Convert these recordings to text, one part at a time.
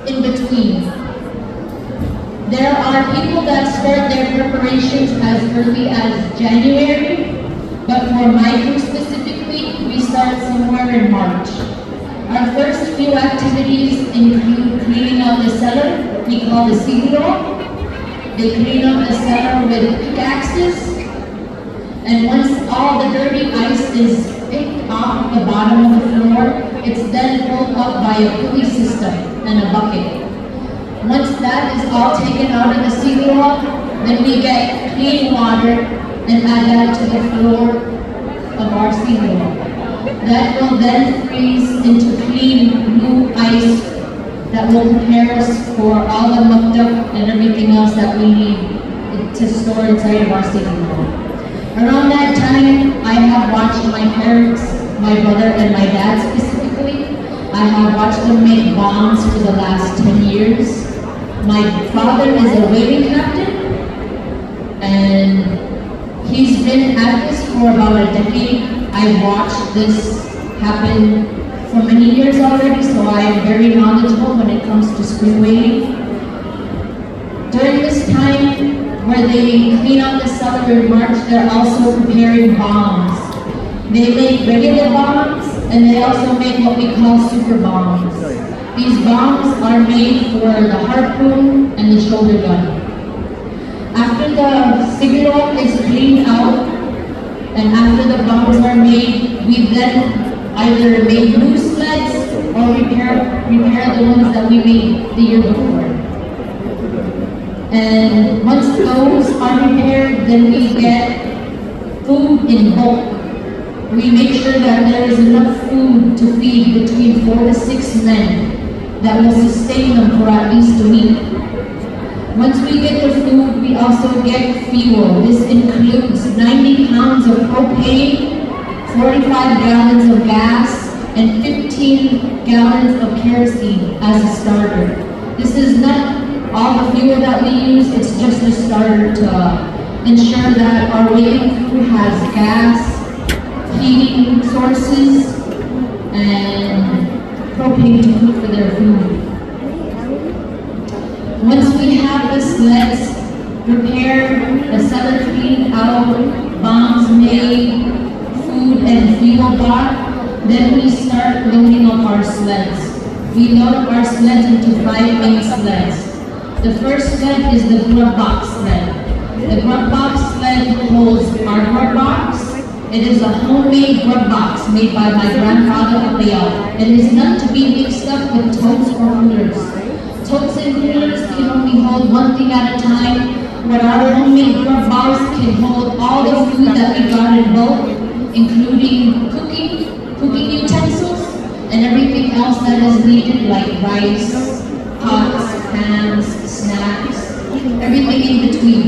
in between. There are people that start their preparations as early as January, but for my group specifically, we start somewhere in March. Our first few activities include cleaning out the cellar, we call the siguro. They clean up the cellar with pickaxes, and once all the dirty ice is picked off the bottom of the floor, it's then pulled up by a pulley system and a bucket. Once that is all taken out of the siguro, then we get clean water and add that to the floor of our siguro. That will then freeze into clean new ice that will prepare us for all the mucked up and everything else that we need to store inside of our siguro. Around that time, I have watched my parents, my brother and my dad specifically, I have watched them make bombs for the last 10 years. My father is a whaling captain, and he's been at this for about a decade. I've watched this happen for many years already, so I am very knowledgeable when it comes to spring whaling. During this time, where they clean out the cellar in March, they're also preparing bombs. They make regular bombs, and they also make what we call super bombs. These bombs are made for the harpoon and the shoulder gun. After the siguro is cleaned out, and after the bombs are made, we then either make new sleds or repair the ones that we made the year before. And once those are repaired, then we get food in bulk. We make sure that there is enough food to feed between 4 to 6 men that will sustain them for at least a week. Once we get the food, we also get fuel. This includes 90 pounds of propane, 45 gallons of gas, and 15 gallons of kerosene as a starter. This is not all the fuel that we use, it's just a starter to ensure that our whaling crew has gas, heating sources, and propane to cook for their food. Once we have the sleds prepared, the cellar cleaned out, bombs made, food and fuel bought, then we start loading up our sleds. We load up our sleds into 5 main sleds. The first sled is the grub box sled. The grub box sled holds our grub box. It is a homemade grub box made by my grandfather up the out. It is not to be mixed up with totes or coolers. Totes and coolers can only hold one thing at a time, but our homemade grub box can hold all the food that we got in bulk, including cooking utensils, and everything else that is needed, like rice, pots, pans, snacks, everything in between.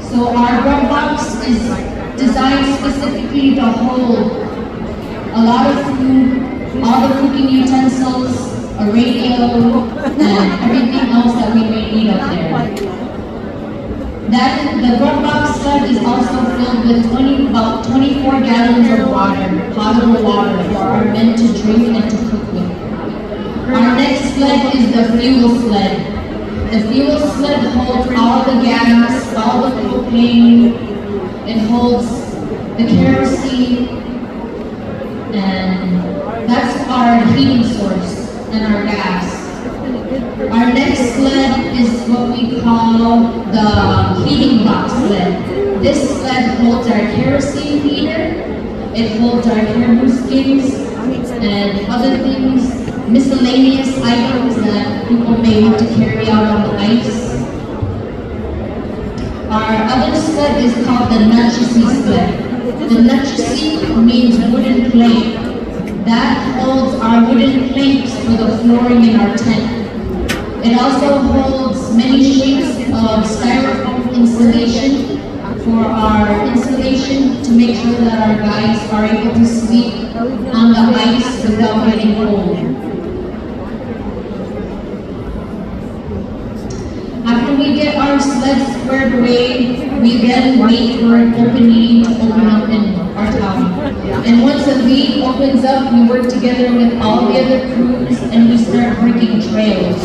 So our grub box is designed specifically to hold a lot of food, all the cooking utensils, a radio, and everything else that we may need up there. The grub box sled is also filled with about 24 gallons of water, potable water, for our men to drink and to cook with. Our next sled is the fuel sled. The fuel sled holds all the gas, all the propane, it holds the kerosene, and that's our heating source and our gas. Our next sled is what we call the heating box sled. This sled holds our kerosene heater, it holds our caribou skins, and other things, miscellaneous items that people may want to carry out on the ice. Our other sled is called the Natchisi sled. The Natchisi means wooden plank. That holds our wooden planks for the flooring in our tent. It also holds many shapes of styrofoam insulation for our insulation to make sure that our guys are able to sleep on the ice without getting cold. After we get our sleds squared away, we then wait for an opening to open up and our town. And once a lead opens up, we work together with all the other crews and we start breaking trails.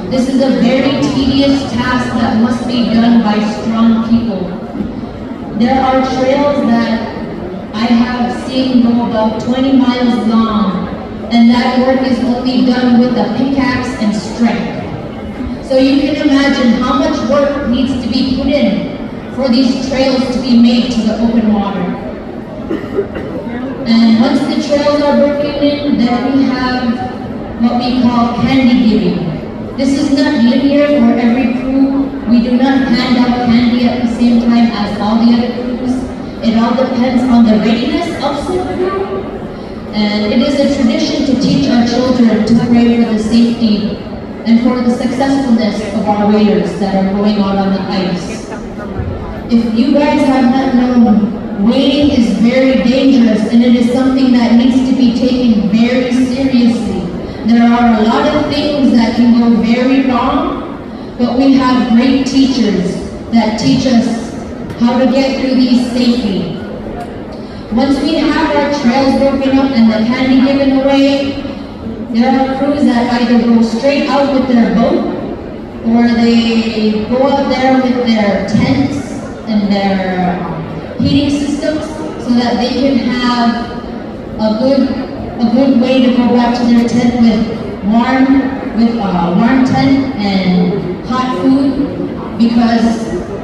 This is a very tedious task that must be done by strong people. There are trails that I have seen go about 20 miles long, and that work is only done with a pickaxe and strength. So you can imagine how much work needs to be put in for these trails to be made to the open water. And once the trails are broken in, then we have what we call candy giving. This is not linear for every crew. We do not hand out candy at the same time as all the other crews. It all depends on the readiness of some crew. And it is a tradition to teach our children to pray for the safety and for the successfulness of our waders that are going out on the ice. If you guys have not known, wading is very dangerous and it is something that needs to be taken very seriously. There are a lot of things that can go very wrong, but we have great teachers that teach us how to get through these safely. Once we have our trails broken up and the candy given away, there are crews that either go straight out with their boat or they go out there with their tents and their heating systems so that they can have a good way to go back to their tent with warm tent and hot food, because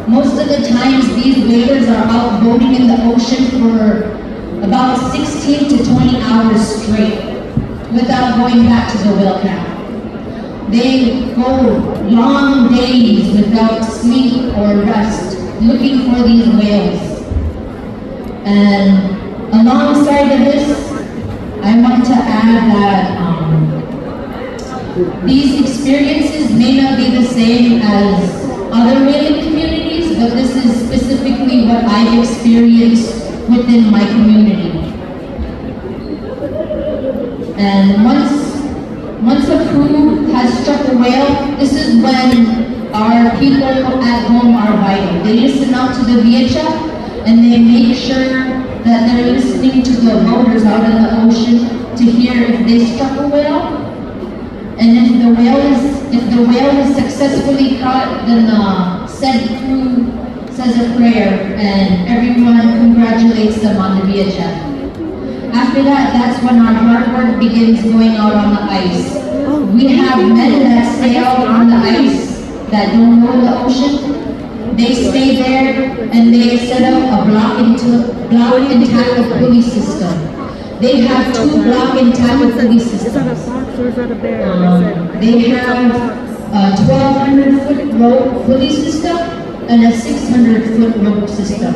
most of the times these waders are out boating in the ocean for about 16 to 20 hours straight without going back to the whale camp. They go long days without sleep or rest looking for these whales. And alongside of this, I want to add that these experiences may not be the same as other whaling communities, but this is specifically what I've experienced within my community. And once a crew has struck a whale, this is when our people at home are vital. They listen out to the VHF and they make sure that they're listening to the boaters out in the ocean to hear if they struck a whale. And if the whale is successfully caught, then the said crew says a prayer and everyone congratulates them on the VHF. After that, that's when our hard work begins going out on the ice. We have men that stay out on the ice that don't know the ocean. They stay there and they set up a block and tackle pulley system. They have 2 block and tackle pulley systems. They have a 1,200-foot rope pulley system and a 600-foot rope system.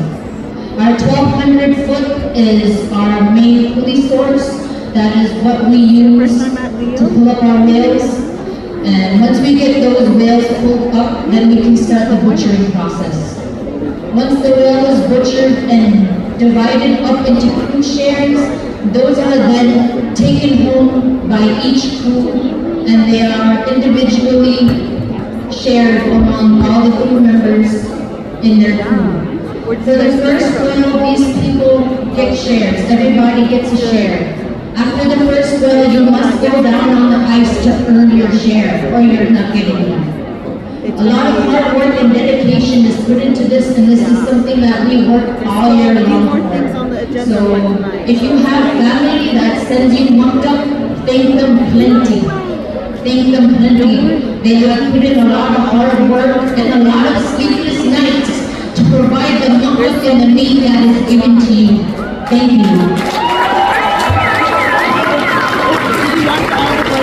Our 1,200-foot is our main pulley source. That is what we use to pull up our whales. And once we get those whales pulled up, then we can start the butchering process. Once the whale is butchered and divided up into crew shares, those are then taken home by each crew and they are individually shared among all the crew members in their crew. For the first whale, these people get shares. Everybody gets a share. After the first whale, you must go down on the ice to earn your share, or you're not getting one. A lot of hard work and dedication is put into this, and this is something that we work all year long for. So, if you have family that sends you mucked up, thank them plenty. Thank them plenty. They have put in a lot of hard work and a lot of sleepless nights to provide the muck and the meat that is given to you. Thank you.